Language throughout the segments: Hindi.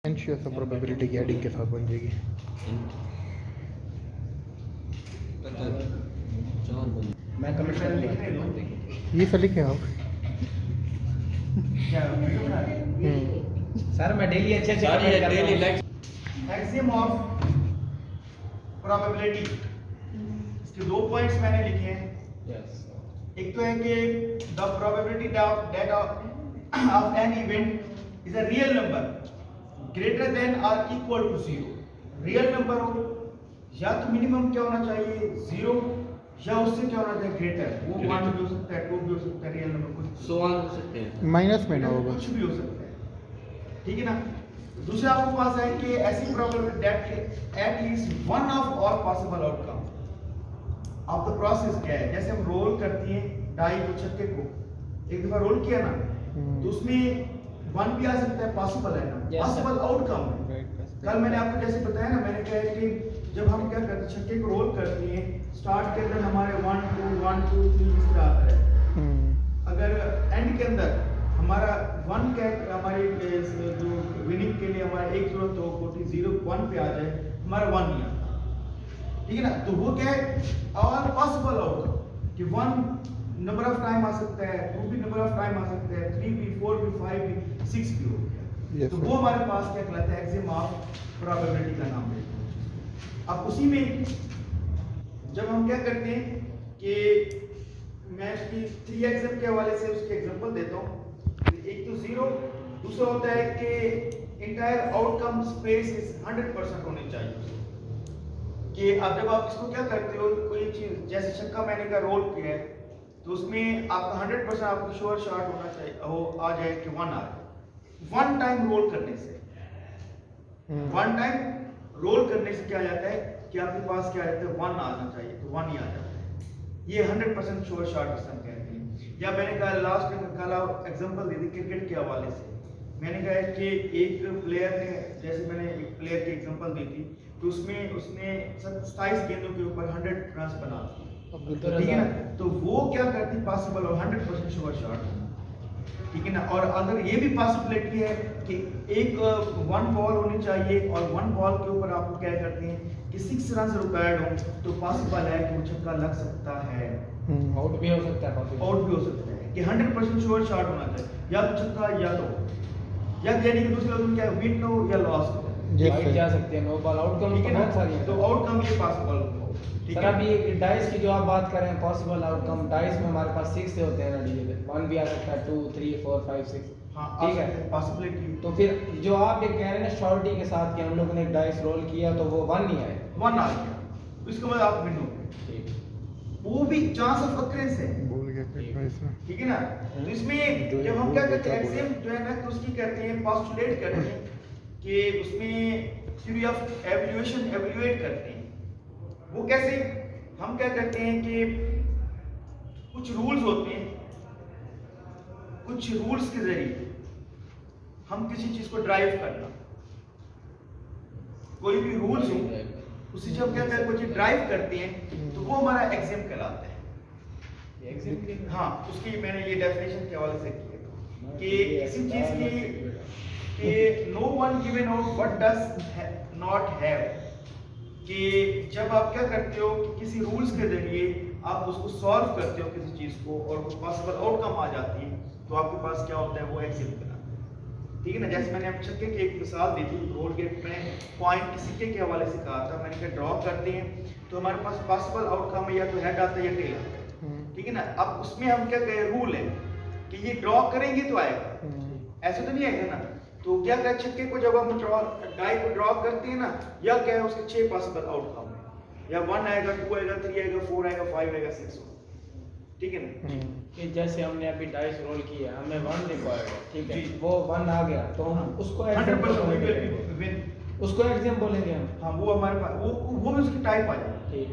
एंशियस प्रोबेबिलिटी की एडिंग के साथ बन जाएगी। मैं कमिश्नर लिखने दूँ ये सब लिखे आप? क्या वीडियो बना रहे हैं? सर मैं डेली अच्छे एक्सियम ऑफ प्रोबेबिलिटी, इसके दो पॉइंट्स मैंने लिखे हैं। एक तो है कि the probability that of an event is a real number greater than और equal to zero. Real number हो या तो मिनिमम क्या होना चाहिए, जीरो, या उससे क्या होना चाहिए, ग्रेटर। वो 1 भी हो सकता है, 2 भी हो सकता है, रियल नंबर कुछ सवाल हो सकते हैं, माइनस में ना होगा, कुछ भी हो सकता है, ठीक है ना। दूसरा आपके पास है कि ऐसी probability that at least one of all possible outcome of the process क्या है। जैसे हम रोल करती हैं डाई को, छक्के को, एक दफा रोल किया ना तो उसमें वन भी आ सकता है, पॉसिबल है ना, पॉसिबल आउटकम है। कल मैंने आपको जैसे बताया ना, मैंने कहा कि जब हम क्या करते हैं, छक्के को रोल करते हैं, स्टार्ट के अंदर हमारे 1 2 1 2 3 इस तरह आता है। अगर एंड के अंदर हमारा 1 क्या हमारी जो विनिंग के लिए हमारा एक जरूरत हो, 40 1 पे आ जाए, हमारा 1 नहीं आता, ठीक है ना। तो वो क्या है, ऑल पॉसिबल आउटकम कि 1 नंबर ऑफ टाइम आ सकता है, 2 भी नंबर ऑफ टाइम आ सकता है, 3 भी, 4 भी, 5 भी, 6 भी हो गया। तो वो हमारे पास क्या कहलाता है, एक्सियम ऑफ प्रोबेबिलिटी का नाम है। अब उसी में जब हम क्या करते हैं कि मैं इसकी 3 एक्सियम के हवाले से उसके एग्जांपल देता हूँ। एक तो जीरो, दूसरा होता है कि इंटायर आउटकम स्पेस इज 100% होनी चाहिए। कि अब जब आप इसको क्या करते हो, कोई चीज जैसे छक्का मैंने का रोल किया है तो उसमें आपका 100% आपको श्योर शॉट होना चाहिए, वो आ जाए कि 1 आ जाए। 1 टाइम रोल करने से, 1 टाइम रोल करने से क्या जाता है कि आपके पास क्या रहता है, 1 आना चाहिए, तो 1 ही आ जाता है। ये 100% श्योर शॉट जिसे हम कहते हैं। या मैंने कहा लास्ट में कल एग्जांपल दी थी क्रिकेट के हवाले से, मैंने कहा कि एक प्लेयर ने, जैसे मैंने एक प्लेयर की एग्जांपल दी थी, तो उसमें उसने 27 गेंदों के ऊपर 100 रन बना दिए, ठीक है ना। तो वो क्या करती, पॉसिबल और 100% श्योर शॉट, ठीक है ना। और अगर ये भी पॉसिबिलिटी है कि एक 1 बॉल होनी चाहिए और 1 बॉल के ऊपर आप क्या करते हैं कि 6 रन रिक्वायर्ड हो, तो पॉसिबल है कि वो छक्का लग सकता है, आउट भी हो सकता है, आउट भी हो सकता है, कि 100% श्योर शॉट होना चाहिए, या तो छक्का या तो, या यानी कि दूसरे लोग क्या विन हो या लॉस हो, जीत जा सकते हैं, नो बॉल आउटकम ठीक है बहुत सारी ना। हैं। तो आउटकम ये पॉसिबल हो, ठीक सर है। अभी डाइस की जो आप बात कर रहे हैं, पॉसिबल आउटकम, डाइस में हमारे पास 6 से होते हैं ना, डीजे 1 भी आ सकता है, 2 3 4 5 6, हाँ, ठीक है पॉसिबिलिटी। तो फिर जो आप ये कह रहे हैं ना श्योरिटी के साथ कि हम लोगों ने एक डाइस रोल किया तो वो 1 नहीं आए, 1 आ गया, इसको मतलब आप विन हो गए, ठीक, वो भी चांस ऑफ अक्रेंस है, बोल गया इसमें। ठीक है ना। तो इसमें जब हम क्या करते हैं, एक्सियम जो है ना, तो उसकी करते हैं, पोस्टुलेट करते हैं कि उसमें थ्योरी ऑफ एवल्यूएट करते हैं। वो कैसे, हम क्या करते हैं कि कुछ रूल्स होते हैं, कुछ रूल्स के जरिए हम किसी चीज को ड्राइव करना, कोई भी रूल्स हो उसी से हम क्या करते हैं, कोई चीज ड्राइव करते हैं, तो वो हमारा एक्सियम कहलाता है। हाँ, उसकी मैंने ये डेफिनेशन के हवाले से की है कि किसी चीज की कि no one given out what does not have, कि जब आप क्या करते हो कि किसी रूल्स के जरिए आप उसको सॉल्व करते हो किसी चीज को और वो पॉसिबल आउटकम आ जाती है, तो आपके पास क्या होता है, वो एक्सियम कहलाता है, ठीक है ना। जैसे मैंने अब छक्के की एक मिसाल दी थी, रोल के मैंने पॉइंट सिक्के के हवाले से कहा था, मैंने कहा ड्रॉ करते हैं तो हमारे पास पॉसिबल आउटकम है, या तो हेड आता है या टेल आता है, ठीक है ना। अब उसमें हम क्या कहें, रूल है कि ये ड्रॉ करेंगे तो आएगा, ऐसे तो नहीं आएगा ना। तो क्या कहें, छक्के को जब हम डाई को ड्रॉ करते हैं ना, या क्या है उसके 6 पॉसिबल आउटकम है, या 1 आएगा, 2 आएगा, 3 आएगा, 4 आएगा, 5 आएगा, 6 होगा, ठीक है ना। कि जैसे हमने अभी डाइस रोल किया, हमें 1 रिक्वायर्ड है, ठीक है, जी। वो 1 आ गया तो हम उसको 100% विन, उसको एक्सियम बोलेंगे हम, हाँ, वो हमारे पास वो भी उसकी टाइप आ जाती है, ठीक,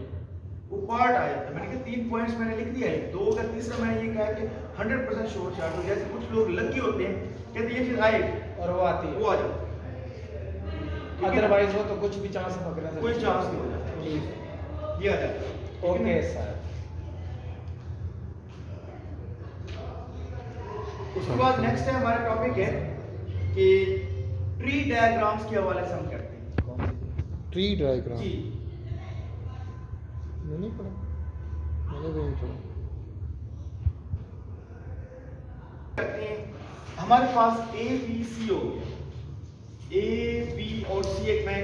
वो पार्ट आ जाता है। मैंने कहा 3 पॉइंट्स मैंने लिख दिया है, 2 का तीसरा मैंने ये कहा कि 100% श्योर शॉट हो। जैसे कुछ लोग लकी होते हैं, कहते ये चीज आएगी और वो आती है, वो आ जाती है, अदरवाइज वो तो कुछ भी चांस पकड़ने से कोई चांस नहीं हो जाता, ठीक, ये आ जाता है। Okay sir. उसके बाद नेक्स्ट है हमारा टॉपिक है कि ट्री डायग्राम्स के हवाले से हम करते हैं। कौन सी? ट्री डायग्राम जी नहीं पढ़ा, मैंने भी नहीं पढ़ा। करते हैं, हमारे पास ए बी सी हो गया, ए बी और सी, एक मैं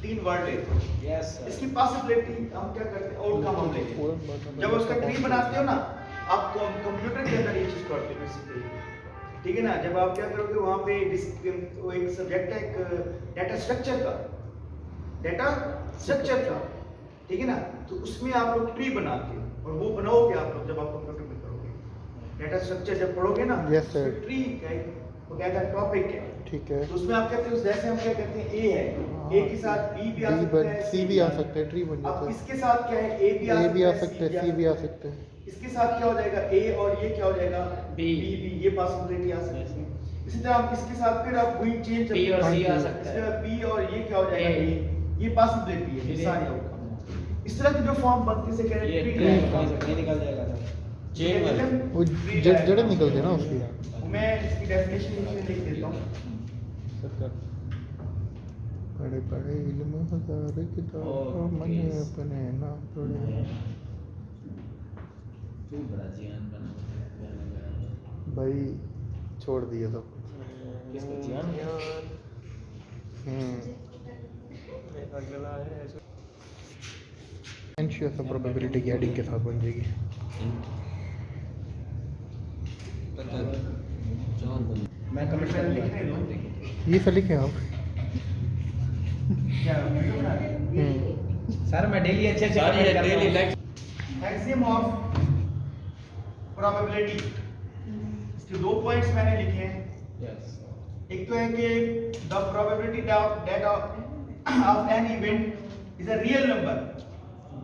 3 वर्ड लेता हूँ। यस इसकी पॉसिबिलिटी हम क्या करते हैं, आउटकम हम लेते हैं। जब उसका ट्री बनाते हो ना, आप कंप्यूटर के अंदर ये चीज करते हो बेसिकली, ठीक है ना। जब आप क्या करोगे, वहां पे वो एक सब्जेक्ट है, एक डाटा स्ट्रक्चर का, ठीक है ना। तो उसमें आप लोग ट्री बनाते हो, और वो बनाओगे आप लोग जब आप कंप्यूटर में करोगे डाटा स्ट्रक्चर, जब पढ़ोगे ना। Yes, sir. ट्री का वो क्या कहता है, टॉपिक है। ठीक है। तो उसमें आप कहते हो, जैसे हम क्या कहते हैं, ए है, ए के साथ बी भी आ सकता है, सी भी आ सकता है, ट्री बन अब जाता है। इसके साथ क्या है, ए भी आ सकता है, सी भी आ सकता है। इसके साथ क्या हो जाएगा, ए, और ये क्या हो जाएगा, B. बी, ये पॉसिबिलिटी आ सकती है। इसी तरह आप इसके साथ फिर आप वही चेंज B और C आ इसके सकता है। बाद बी और ये क्या हो जाएगा, A. ए, ये पॉसिबिलिटी है, ये सारी आउटकम। इस तरह के जो फॉर्म बनते से कह रहे ये हैं, ट्री से निकल जाएगा सर। चेन वाले वो जड़ निकलते हैं ना उसकी। मैं इसकी डेफिनेशन नीचे लिख देता हूँ। बड़े बड़े इल्म हजार किताब मन अपने ना पढ़े। तू बड़ा जियान बना भाई छोड़ दिया सब कुछ। किसको जियान? एंशियस प्रोबेबिलिटी की एडिंग के साथ बन जाएगी। मैं कमिश्नर लिखने दूँ ये से लिखे आप। क्या बना रहे हैं? सर मैं डेली अच्छे daily like Axiom of probability, इसके 2 पॉइंट्स मैंने लिखे हैं। यस एक तो है कि the probability that of an event is a real number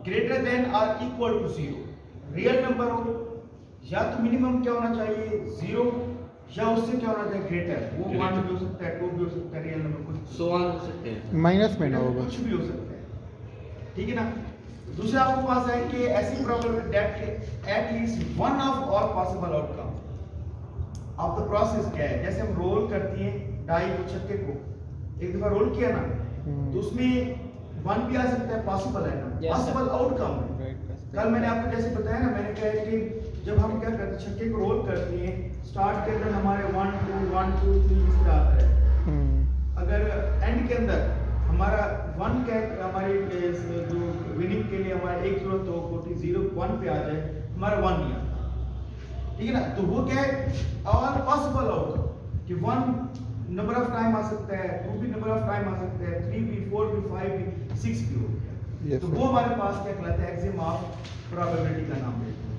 greater than or equal to 0। Real number हो या तो मिनिमम क्या होना चाहिए, 0, या उससे क्या होना चाहिए, ग्रेटर। वो 1 भी हो सकता है, 2 भी हो सकता है, रियल नंबर कुछ सो ऑन हो सकते हैं। माइनस में ना होगा। कुछ भी हो सकता है, ठीक है ना। दूसरा आपके पास है कि ऐसी probability that at least one of all possible outcome of the process क्या है। जैसे हम रोल करती हैं डाई को, छक्के को, एक दफा रोल किया ना, तो उसमें 1 भी आ सकता है, पॉसिबल है ना, Yes, sir. पॉसिबल आउटकम है। कल मैंने आपको जैसे बताया ना, मैंने कहा है कि जब हम क्या करते हैं, छक्के को रोल करते हैं, स्टार्ट के अंदर हमारे 1 2 1 2 3 इस तरह आता है। अगर एंड के अंदर हमारा 1 का हमारी जो विनिंग के लिए हमारा 1 जरूरत हो, कोटी 0 1 पे आ जाए, हमारा 1 नहीं आता, ठीक है ना। तो वो क्या है, ऑल पॉसिबल आउटकम कि 1 नंबर ऑफ टाइम आ सकता है, 2 भी नंबर ऑफ टाइम आ सकता है, 3 भी, 4 भी, 5 भी, 6 भी हो गया। Yes, तो sir. वो हमारे पास क्या कहलाता है, एक्सियम ऑफ प्रोबेबिलिटी का नाम देते हैं।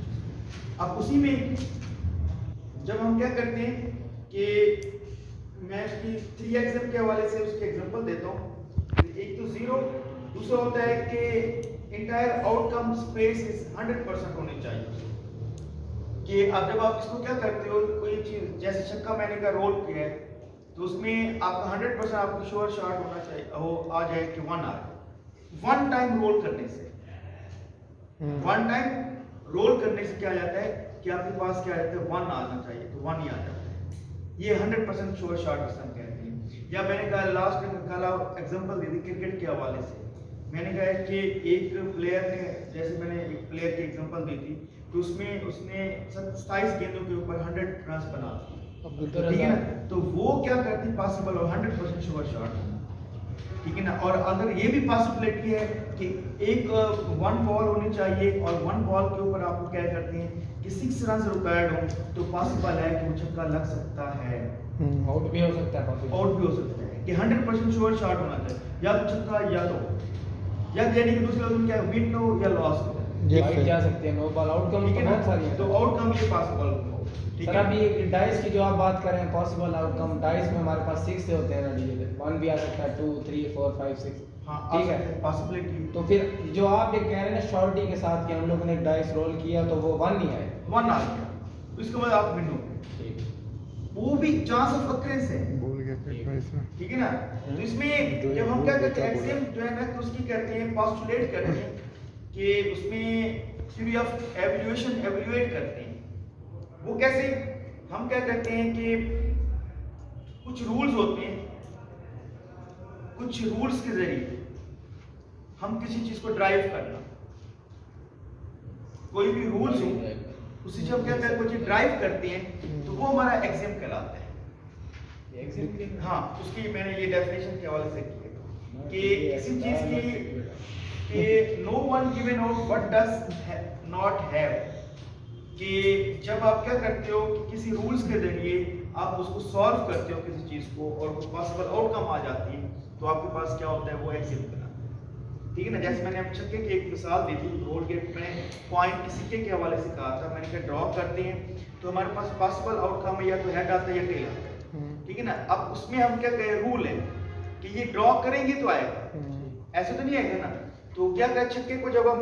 अब उसी में जब हम क्या करते हैं कि मैं इसकी 3 एक्सियम के हवाले से उसके एग्जांपल देता हूँ। एक तो 0, दूसरा होता है कि इंटायर आउटकम स्पेस इज 100% होनी चाहिए। कि अब जब आप इसको क्या करते हो, कोई चीज जैसे छक्का मैंने का रोल किया है, तो उसमें आपका 100% आपको श्योर शॉट होना चाहिए, वो आ जाए कि 1 आ जाए। 1 टाइम रोल करने से, 1 टाइम रोल करने से क्या जाता है कि आपके पास क्या रहता है, 1 आना चाहिए, तो 1 ही आ जाता है। ये 100% श्योर शॉट जिसे हम कहते हैं। या मैंने कहा लास्ट में कल एग्जांपल दी थी क्रिकेट के हवाले से, मैंने कहा है कि एक प्लेयर ने, जैसे मैंने एक प्लेयर की एग्जांपल दी थी, तो उसमें उसने 27 गेंदों के ऊपर 100 रन बना दिए, ठीक है ना। तो वो क्या करती, पॉसिबल हो 100% श्योर शॉट, ठीक है ना। और अगर ये भी पॉसिबिलिटी है कि एक 1 बॉल होनी चाहिए, और 1 बॉल के ऊपर आप क्या करते हैं कि 6 रन रिक्वायर्ड हो, तो पॉसिबल है कि वो छक्का लग सकता है, आउट भी हो सकता है, पॉसिबल आउट भी हो सकता है, कि 100% श्योर शॉट होना चाहिए, या तो छक्का या तो, या यानी कि दूसरे लफ्ज़ में क्या, विन हो या लॉस हो, वाइड जा सकते हैं, नो बॉल आउटकम ठीक है बहुत ना। सारी हैं। तो आउटकम ये पॉसिबल हो, ठीक सर है। अभी डाइस की जो आप बात कर रहे हैं, पॉसिबल आउटकम, डाइस में हमारे पास 6 से होते हैं ना डीजे, 1 भी आ सकता है, 2 3 4 5 6, हाँ, ठीक है। पॉसिबिलिटी तो फिर जो आप ये कह रहे हैं ना शॉर्टी के साथ कि हम लोगों ने एक डाइस रोल किया तो वो 1 नहीं आया, 1 आ गया, तो इसके बाद आप विन हो गए, ठीक वो भी चांस ऑफ अकरेंस है, भूल गया फिर इसमें। ठीक है ना। तो इसमें जब हम क्या करते हैं, एक्सियम जो है ना, तो उसकी करते हैं, पोस्टुलेट करते हैं कि उसमें थ्योरी ऑफ एवल्यूएशन एवल्यूएट करते हैं। वो कैसे, हम क्या करते हैं कि कुछ रूल्स होते हैं कुछ रूल्स के जरिए हम किसी चीज को ड्राइव करना, कोई भी रूल्स हो उसी से हम क्या करते हैं, कोई चीज ड्राइव करते हैं तो वो हमारा एक्सिम कहलाता है। हाँ, उसकी मैंने ये डेफिनेशन के हवाले से की है कि किसी चीज की कि no one given out what does not have, कि जब आप क्या करते हो कि किसी रूल्स के जरिए आप उसको सॉल्व करते हो किसी चीज को और वो पॉसिबल आउटकम आ जाती है, तो आपके पास क्या होता है, वो एक्सिम बनाता है। ठीक है ना, जैसे मैंने अब छक्के की एक मिसाल दी थी, रोड के में पॉइंट के सिक्के के हवाले से कहा था, मैंने कहा ड्रॉ करते हैं तो हमारे पास पॉसिबल आउटकम है या तो हेड आता है या टेल आता है। ठीक है ना, अब उसमें हम क्या कहें, रूल है कि ये ड्रॉ करेंगे तो आएगा, ऐसे तो नहीं आएगा ना। तो क्या कहे, छक्के को जब हम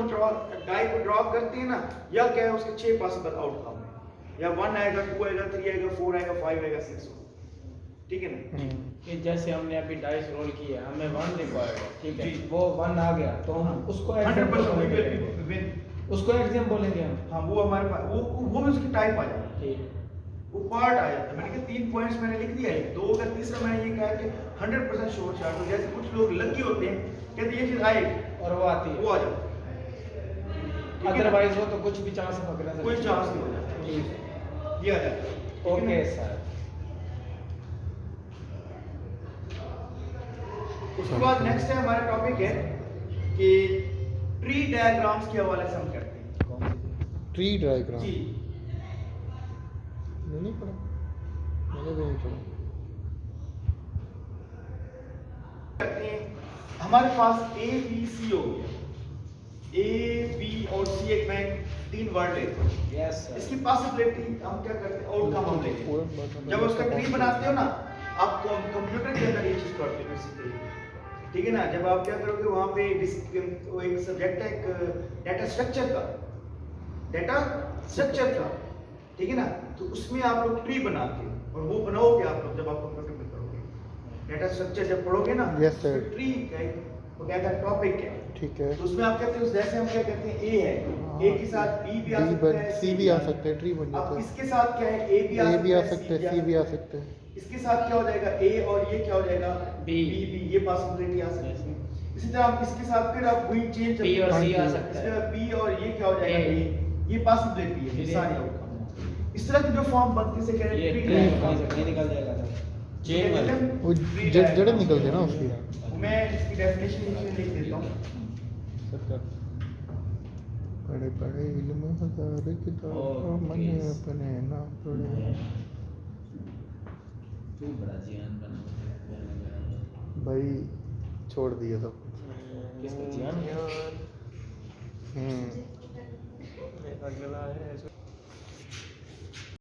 डाई को ड्रॉ करते हैं ना, या क्या है उसके 6 पॉसिबल आउटकम है, या 1 आएगा, 2 आएगा, 3 आएगा, 4 आएगा, 5 आएगा, 6। ठीक है ना, कि जैसे हमने अभी डाइस रोल किया, हमें 1 रिक्वायर्ड है, ठीक है, वो 1 आ गया तो हम उसको 100% विन, उसको एग्जाम बोलेंगे हम। हाँ, वो हमारे पास वो भी उसकी टाइप आ जाती है, ठीक, वो पार्ट आ जाता है। मैंने कहा 3 पॉइंट्स मैंने लिख दिया है, 2 का तीसरा मैंने ये कहा कि 100% श्योर शॉट हो। जैसे कुछ लोग लकी होते हैं, कहते ये चीज आएगी और वो आती है, वो आ जाती है, अदरवाइज वो तो कुछ भी चांस पकड़ा कोई चांस नहीं हो जाता, ये आ जाता है। Okay sir. उसके बाद नेक्स्ट है हमारा टॉपिक है कि ट्री डायग्राम्स के हवाले से हम करते हैं। ट्री डायग्राम जी, नहीं पढ़ा, मैंने भी नहीं पढ़ा। करते हैं, हमारे पास ए बी सी हो गया, ए बी और सी, एक मैं 3 वर्ड लेता हूँ। Yes sir. इसकी पॉसिबिलिटी हम क्या करते हैं, आउटकम हम लेते हैं। जब उसका ट्री बनाते हो ना, आप कंप्यूटर के अंदर ये चीज पढ़ते हो बेसिकली। ठीक है ना, जब आप क्या करोगे, वहां पे वो एक सब्जेक्ट है, एक डाटा स्ट्रक्चर का, ठीक है ना, तो उसमें आप लोग ट्री बनाते हो और वो बनाओगे आप लोग जब आप कंप्यूटर में करोगे डाटा स्ट्रक्चर, जब पढ़ोगे ना, Yes, sir. ट्री का वो क्या कहता है, टॉपिक है। ठीक है, तो उसमें आप कहते हो, जैसे हम क्या कहते हैं, ए है, ए के साथ बी भी आ डी सकता बन है, सी भी आ सकता है, ट्री बन अब जाता इसके साथ क्या है, ए भी है, आ ए भी आ सकता सकता है, सी भी आ सकता है। इसके साथ क्या हो जाएगा, ए और ये क्या हो जाएगा, बी। बी, ये पॉसिबिलिटी आ सकती है। इसी तरह आप इसके साथ फिर आप वही चेंज, बी और सी आ हाँ, सकता है, बी और ये क्या हो जाएगा, ए। ये पॉसिबिलिटी है, ये सारे आउटकम। इस तरह की जो फॉर्म बनती से कह ये रहे ट्री हैं, कहीं से कहीं निकल जाएगा सर, चेन वाला। वो जड़ निकलते हैं ना उसकी। मैं इसकी डेफिनेशन नीचे लिख देता हूँ। बड़े बड़े इल्म हजार किताब मैंने अपने ना पढ़े। तू बड़ा जियान बना भाई छोड़ दिया सब। किसको जियान? हम्म अगला है